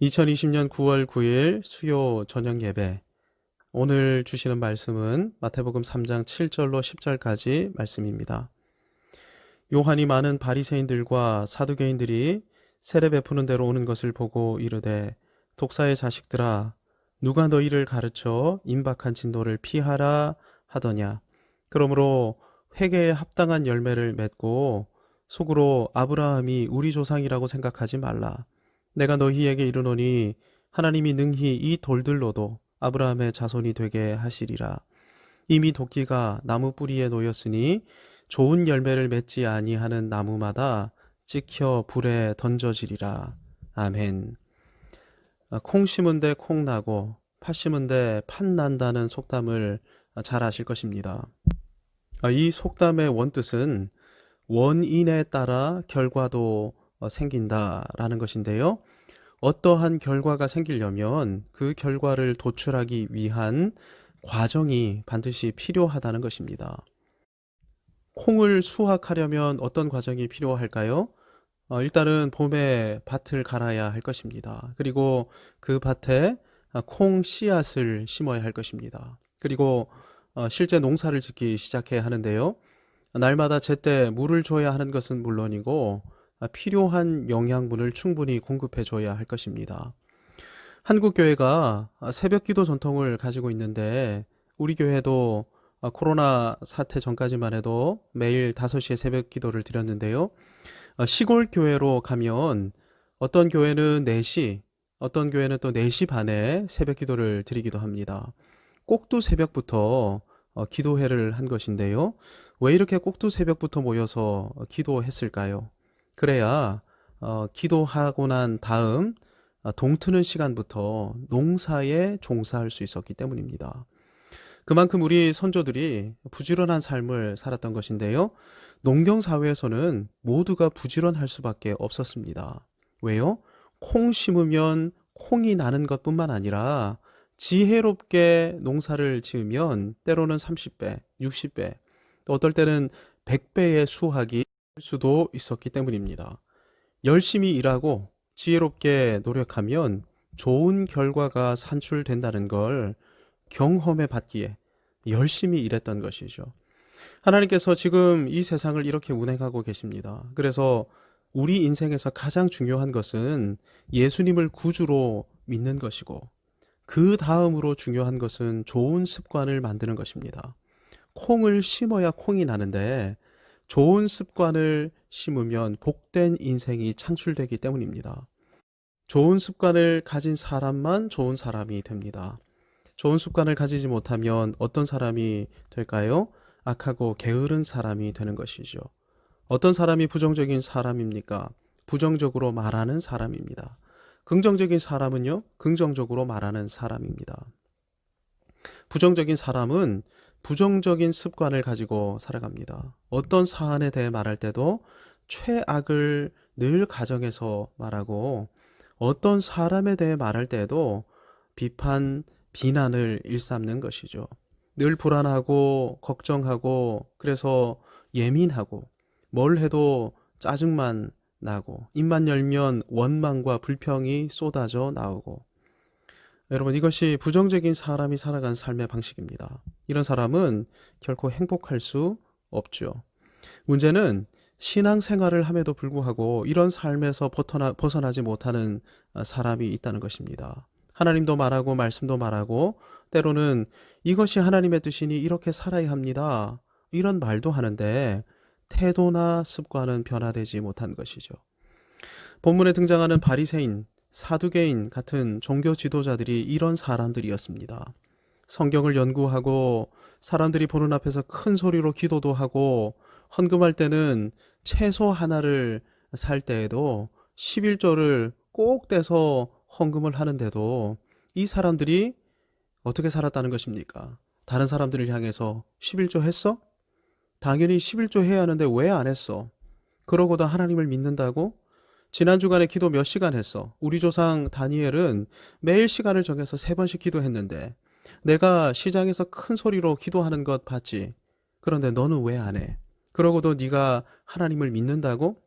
2020년 9월 9일 수요 저녁 예배. 오늘 주시는 말씀은 마태복음 3장 7절로 10절까지 말씀입니다. 요한이 많은 바리새인들과 사두개인들이 세례 베푸는 데로 오는 것을 보고 이르되, 독사의 자식들아, 누가 너희를 가르쳐 임박한 진노를 피하라 하더냐. 그러므로 회개에 합당한 열매를 맺고 속으로 아브라함이 우리 조상이라고 생각하지 말라. 내가 너희에게 이르노니 하나님이 능히 이 돌들로도 아브라함의 자손이 되게 하시리라. 이미 도끼가 나무 뿌리에 놓였으니 좋은 열매를 맺지 아니하는 나무마다 찍혀 불에 던져지리라. 아멘. 콩 심은 데 콩 나고 팥 심은 데 팥 난다는 속담을 잘 아실 것입니다. 이 속담의 원뜻은 원인에 따라 결과도 생긴다라는 것인데요. 어떠한 결과가 생기려면 그 결과를 도출하기 위한 과정이 반드시 필요하다는 것입니다. 콩을 수확하려면 어떤 과정이 필요할까요? 일단은 봄에 밭을 갈아야 할 것입니다. 그리고 그 밭에 콩 씨앗을 심어야 할 것입니다. 그리고 실제 농사를 짓기 시작해야 하는데요. 날마다 제때 물을 줘야 하는 것은 물론이고 필요한 영양분을 충분히 공급해 줘야 할 것입니다. 한국 교회가 새벽 기도 전통을 가지고 있는데, 우리 교회도 코로나 사태 전까지만 해도 매일 5시에 새벽 기도를 드렸는데요. 시골 교회로 가면 어떤 교회는 4시, 어떤 교회는 또 4시 반에 새벽 기도를 드리기도 합니다. 꼭두 새벽부터 기도회를 한 것인데요. 왜 이렇게 꼭두 새벽부터 모여서 기도했을까요? 그래야 기도하고 난 다음 동트는 시간부터 농사에 종사할 수 있었기 때문입니다. 그만큼 우리 선조들이 부지런한 삶을 살았던 것인데요. 농경사회에서는 모두가 부지런할 수밖에 없었습니다. 왜요? 콩 심으면 콩이 나는 것뿐만 아니라 지혜롭게 농사를 지으면 때로는 30배, 60배, 또 어떨 때는 100배의 수확이 될 수도 있었기 때문입니다. 열심히 일하고 지혜롭게 노력하면 좋은 결과가 산출된다는 걸 경험해 봤기에 열심히 일했던 것이죠. 하나님께서 지금 이 세상을 이렇게 운행하고 계십니다. 그래서 우리 인생에서 가장 중요한 것은 예수님을 구주로 믿는 것이고, 그 다음으로 중요한 것은 좋은 습관을 만드는 것입니다. 콩을 심어야 콩이 나는데 좋은 습관을 심으면 복된 인생이 창출되기 때문입니다. 좋은 습관을 가진 사람만 좋은 사람이 됩니다. 좋은 습관을 가지지 못하면 어떤 사람이 될까요? 악하고 게으른 사람이 되는 것이죠. 어떤 사람이 부정적인 사람입니까? 부정적으로 말하는 사람입니다. 긍정적인 사람은요? 긍정적으로 말하는 사람입니다. 부정적인 사람은 부정적인 습관을 가지고 살아갑니다. 어떤 사안에 대해 말할 때도 최악을 늘 가정에서 말하고, 어떤 사람에 대해 말할 때도 비판, 비난을 일삼는 것이죠. 늘 불안하고 걱정하고, 그래서 예민하고, 뭘 해도 짜증만 나고, 입만 열면 원망과 불평이 쏟아져 나오고. 여러분, 이것이 부정적인 사람이 살아가는 삶의 방식입니다. 이런 사람은 결코 행복할 수 없죠. 문제는 신앙생활을 함에도 불구하고 이런 삶에서 벗어나지 못하는 사람이 있다는 것입니다. 하나님도 말하고 말씀도 말하고, 때로는 이것이 하나님의 뜻이니 이렇게 살아야 합니다, 이런 말도 하는데 태도나 습관은 변화되지 못한 것이죠. 본문에 등장하는 바리새인, 사두개인 같은 종교 지도자들이 이런 사람들이었습니다. 성경을 연구하고 사람들이 보는 앞에서 큰 소리로 기도도 하고, 헌금할 때는 채소 하나를 살 때에도 11조를 꼭 떼서 헌금을 하는데도 이 사람들이 어떻게 살았다는 것입니까? 다른 사람들을 향해서 11조 했어? 당연히 11조 해야 하는데 왜 안 했어? 그러고도 하나님을 믿는다고? 지난 주간에 기도 몇 시간 했어? 우리 조상 다니엘은 매일 시간을 정해서 3번씩 기도했는데, 내가 시장에서 큰 소리로 기도하는 것 봤지? 그런데 너는 왜 안 해? 그러고도 네가 하나님을 믿는다고?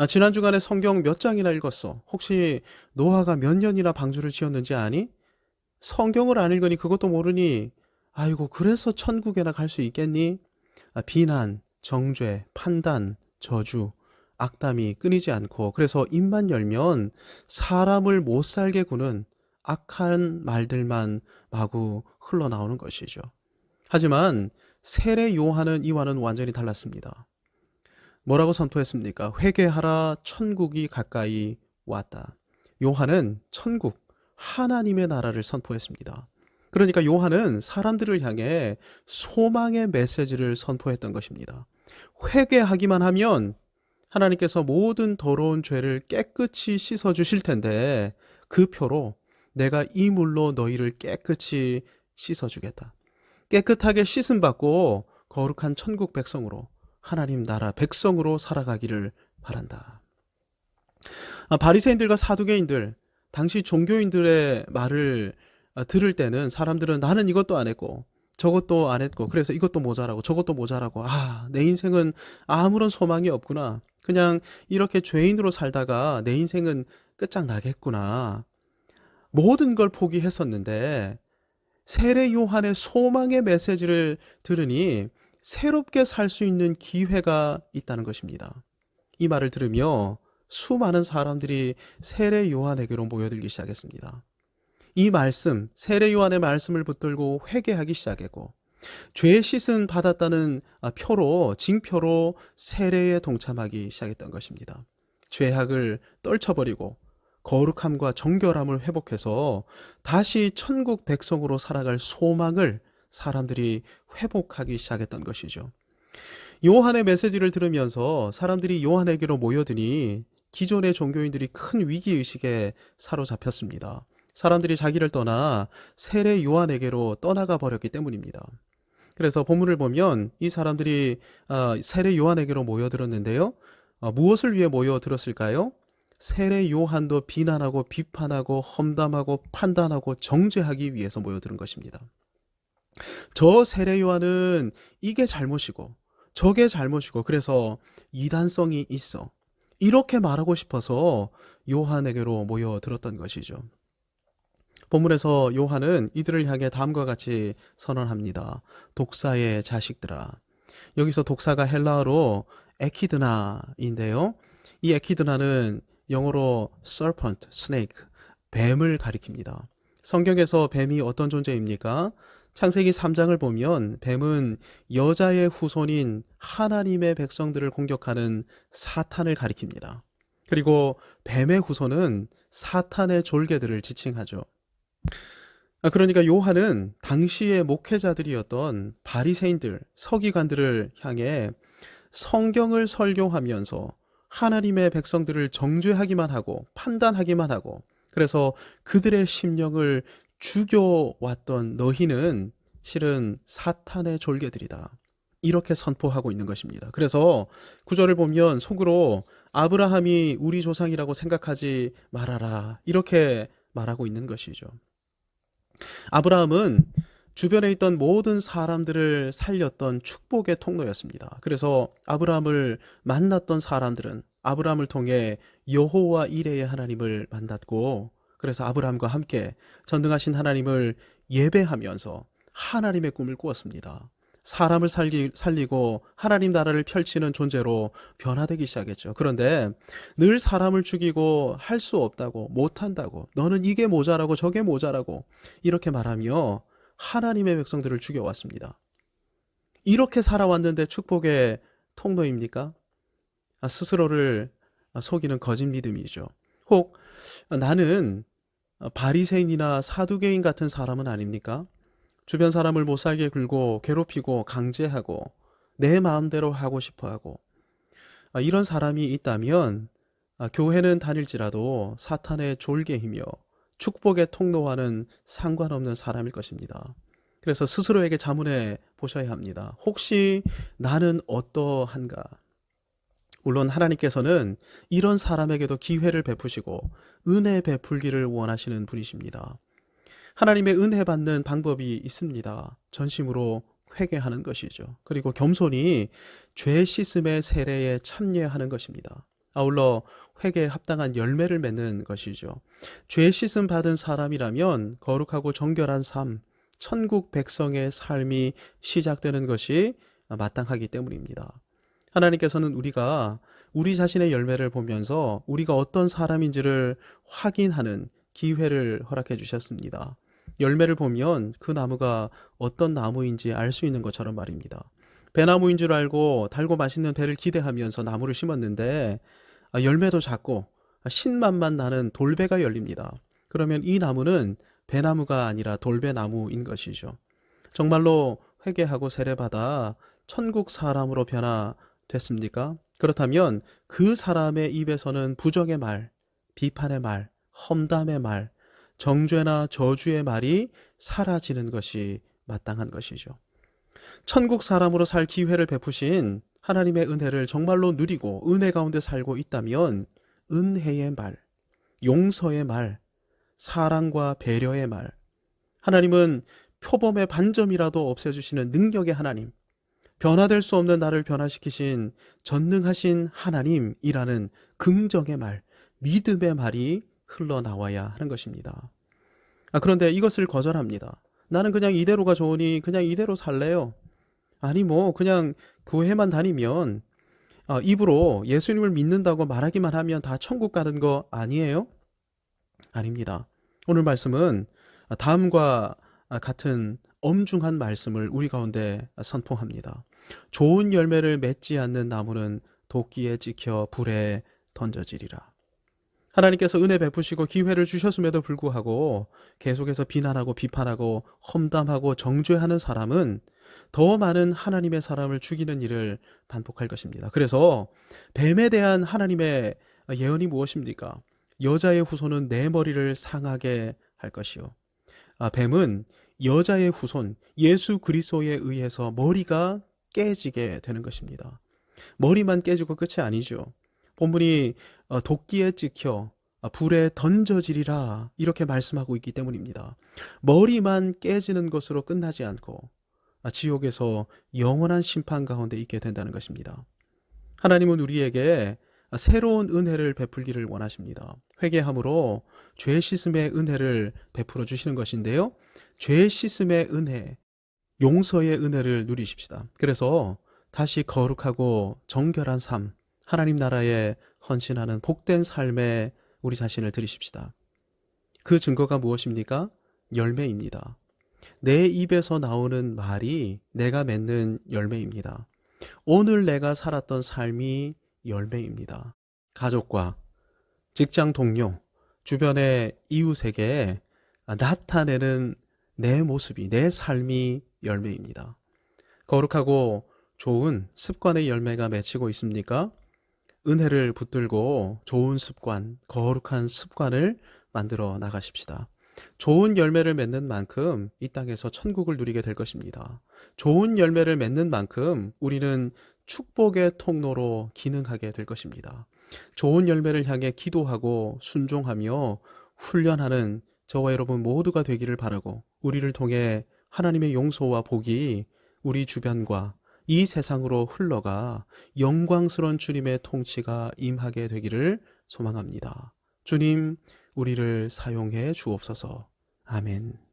지난 주간에 성경 몇 장이나 읽었어? 혹시 노아가 몇 년이나 방주를 지었는지 아니? 성경을 안 읽으니 그것도 모르니? 아이고, 그래서 천국에나 갈 수 있겠니? 비난, 정죄, 판단, 저주, 악담이 끊이지 않고 그래서 입만 열면 사람을 못 살게 구는 악한 말들만 마구 흘러나오는 것이죠. 하지만 세례 요한은 이와는 완전히 달랐습니다. 뭐라고 선포했습니까? 회개하라, 천국이 가까이 왔다. 요한은 천국, 하나님의 나라를 선포했습니다. 그러니까 요한은 사람들을 향해 소망의 메시지를 선포했던 것입니다. 회개하기만 하면 하나님께서 모든 더러운 죄를 깨끗이 씻어 주실 텐데 그 표로 내가 이 물로 너희를 깨끗이 씻어 주겠다. 깨끗하게 씻음 받고 거룩한 천국 백성으로 하나님 나라 백성으로 살아가기를 바란다. 바리새인들과 사두개인들, 당시 종교인들의 말을 들을 때는 사람들은 나는 이것도 안 했고 저것도 안 했고 그래서 이것도 모자라고 저것도 모자라고 내 인생은 아무런 소망이 없구나. 그냥 이렇게 죄인으로 살다가 내 인생은 끝장나겠구나. 모든 걸 포기했었는데 세례 요한의 소망의 메시지를 들으니 새롭게 살 수 있는 기회가 있다는 것입니다. 이 말을 들으며 수많은 사람들이 세례 요한에게로 모여들기 시작했습니다. 이 말씀, 세례 요한의 말씀을 붙들고 회개하기 시작했고 죄 씻음 받았다는 표로, 징표로 세례에 동참하기 시작했던 것입니다. 죄악을 떨쳐버리고 거룩함과 정결함을 회복해서 다시 천국 백성으로 살아갈 소망을 사람들이 회복하기 시작했던 것이죠. 요한의 메시지를 들으면서 사람들이 요한에게로 모여드니 기존의 종교인들이 큰 위기의식에 사로잡혔습니다. 사람들이 자기를 떠나 세례 요한에게로 떠나가 버렸기 때문입니다. 그래서 본문을 보면 이 사람들이 세례 요한에게로 모여들었는데요. 무엇을 위해 모여들었을까요? 세례 요한도 비난하고 비판하고 험담하고 판단하고 정죄하기 위해서 모여드는 것입니다. 저 세례 요한은 이게 잘못이고 저게 잘못이고 그래서 이단성이 있어. 이렇게 말하고 싶어서 요한에게로 모여들었던 것이죠. 본문에서 요한은 이들을 향해 다음과 같이 선언합니다. 독사의 자식들아. 여기서 독사가 헬라어로 에키드나인데요. 이 에키드나는 영어로 serpent, snake, 뱀을 가리킵니다. 성경에서 뱀이 어떤 존재입니까? 창세기 3장을 보면 뱀은 여자의 후손인 하나님의 백성들을 공격하는 사탄을 가리킵니다. 그리고 뱀의 후손은 사탄의 졸개들을 지칭하죠. 그러니까 요한은 당시의 목회자들이었던 바리새인들, 서기관들을 향해 성경을 설교하면서 하나님의 백성들을 정죄하기만 하고 판단하기만 하고 그래서 그들의 심령을 죽여왔던 너희는 실은 사탄의 졸개들이다. 이렇게 선포하고 있는 것입니다. 그래서 구절을 보면 속으로 아브라함이 우리 조상이라고 생각하지 말아라. 이렇게 말하고 있는 것이죠. 아브라함은 주변에 있던 모든 사람들을 살렸던 축복의 통로였습니다. 그래서 아브라함을 만났던 사람들은 아브라함을 통해 여호와 이레의 하나님을 만났고 그래서 아브라함과 함께 전능하신 하나님을 예배하면서 하나님의 꿈을 꾸었습니다. 사람을 살리고 하나님 나라를 펼치는 존재로 변화되기 시작했죠. 그런데 늘 사람을 죽이고 할 수 없다고 못한다고 너는 이게 모자라고 저게 모자라고 이렇게 말하며 하나님의 백성들을 죽여왔습니다. 이렇게 살아왔는데 축복의 통로입니까? 스스로를 속이는 거짓 믿음이죠. 혹 나는 바리새인이나 사두개인 같은 사람은 아닙니까? 주변 사람을 못 살게 굴고 괴롭히고 강제하고 내 마음대로 하고 싶어하고 이런 사람이 있다면 교회는 다닐지라도 사탄의 졸개이며 축복의 통로와는 상관없는 사람일 것입니다. 그래서 스스로에게 자문해 보셔야 합니다. 혹시 나는 어떠한가? 물론 하나님께서는 이런 사람에게도 기회를 베푸시고 은혜 베풀기를 원하시는 분이십니다. 하나님의 은혜 받는 방법이 있습니다. 전심으로 회개하는 것이죠. 그리고 겸손히 죄 씻음의 세례에 참여하는 것입니다. 아울러 회개에 합당한 열매를 맺는 것이죠. 죄 씻음 받은 사람이라면 거룩하고 정결한 삶, 천국 백성의 삶이 시작되는 것이 마땅하기 때문입니다. 하나님께서는 우리가 우리 자신의 열매를 보면서 우리가 어떤 사람인지를 확인하는 기회를 허락해 주셨습니다. 열매를 보면 그 나무가 어떤 나무인지 알 수 있는 것처럼 말입니다. 배나무인 줄 알고 달고 맛있는 배를 기대하면서 나무를 심었는데 열매도 작고 신맛만 나는 돌배가 열립니다. 그러면 이 나무는 배나무가 아니라 돌배나무인 것이죠. 정말로 회개하고 세례받아 천국 사람으로 변화됐습니까? 그렇다면 그 사람의 입에서는 부정의 말, 비판의 말, 험담의 말, 정죄나 저주의 말이 사라지는 것이 마땅한 것이죠. 천국 사람으로 살 기회를 베푸신 하나님의 은혜를 정말로 누리고 은혜 가운데 살고 있다면 은혜의 말, 용서의 말, 사랑과 배려의 말, 하나님은 표범의 반점이라도 없애주시는 능력의 하나님, 변화될 수 없는 나를 변화시키신 전능하신 하나님이라는 긍정의 말, 믿음의 말이 흘러나와야 하는 것입니다. 그런데 이것을 거절합니다. 나는 그냥 이대로가 좋으니 그냥 이대로 살래요. 아니 뭐 그냥 교회만 다니면 입으로 예수님을 믿는다고 말하기만 하면 다 천국 가는 거 아니에요? 아닙니다. 오늘 말씀은 다음과 같은 엄중한 말씀을 우리 가운데 선포합니다. 좋은 열매를 맺지 않는 나무는 도끼에 찍혀 불에 던져지리라. 하나님께서 은혜 베푸시고 기회를 주셨음에도 불구하고 계속해서 비난하고 비판하고 험담하고 정죄하는 사람은 더 많은 하나님의 사람을 죽이는 일을 반복할 것입니다. 그래서 뱀에 대한 하나님의 예언이 무엇입니까? 여자의 후손은 내 머리를 상하게 할 것이요. 뱀은 여자의 후손 예수 그리스도에 의해서 머리가 깨지게 되는 것입니다. 머리만 깨지고 끝이 아니죠. 본문이 도끼에 찍혀 불에 던져지리라 이렇게 말씀하고 있기 때문입니다. 머리만 깨지는 것으로 끝나지 않고 지옥에서 영원한 심판 가운데 있게 된다는 것입니다. 하나님은 우리에게 새로운 은혜를 베풀기를 원하십니다. 회개함으로 죄 씻음의 은혜를 베풀어 주시는 것인데요. 죄 씻음의 은혜, 용서의 은혜를 누리십시다. 그래서 다시 거룩하고 정결한 삶, 하나님 나라에 헌신하는 복된 삶에 우리 자신을 들이십시다. 그 증거가 무엇입니까? 열매입니다. 내 입에서 나오는 말이 내가 맺는 열매입니다. 오늘 내가 살았던 삶이 열매입니다. 가족과 직장 동료, 주변의 이웃에게 나타내는 내 모습이, 내 삶이 열매입니다. 거룩하고 좋은 습관의 열매가 맺히고 있습니까? 은혜를 붙들고 좋은 습관, 거룩한 습관을 만들어 나가십시다. 좋은 열매를 맺는 만큼 이 땅에서 천국을 누리게 될 것입니다. 좋은 열매를 맺는 만큼 우리는 축복의 통로로 기능하게 될 것입니다. 좋은 열매를 향해 기도하고 순종하며 훈련하는 저와 여러분 모두가 되기를 바라고 우리를 통해 하나님의 용서와 복이 우리 주변과 이 세상으로 흘러가 영광스러운 주님의 통치가 임하게 되기를 소망합니다. 주님, 우리를 사용해 주옵소서. 아멘.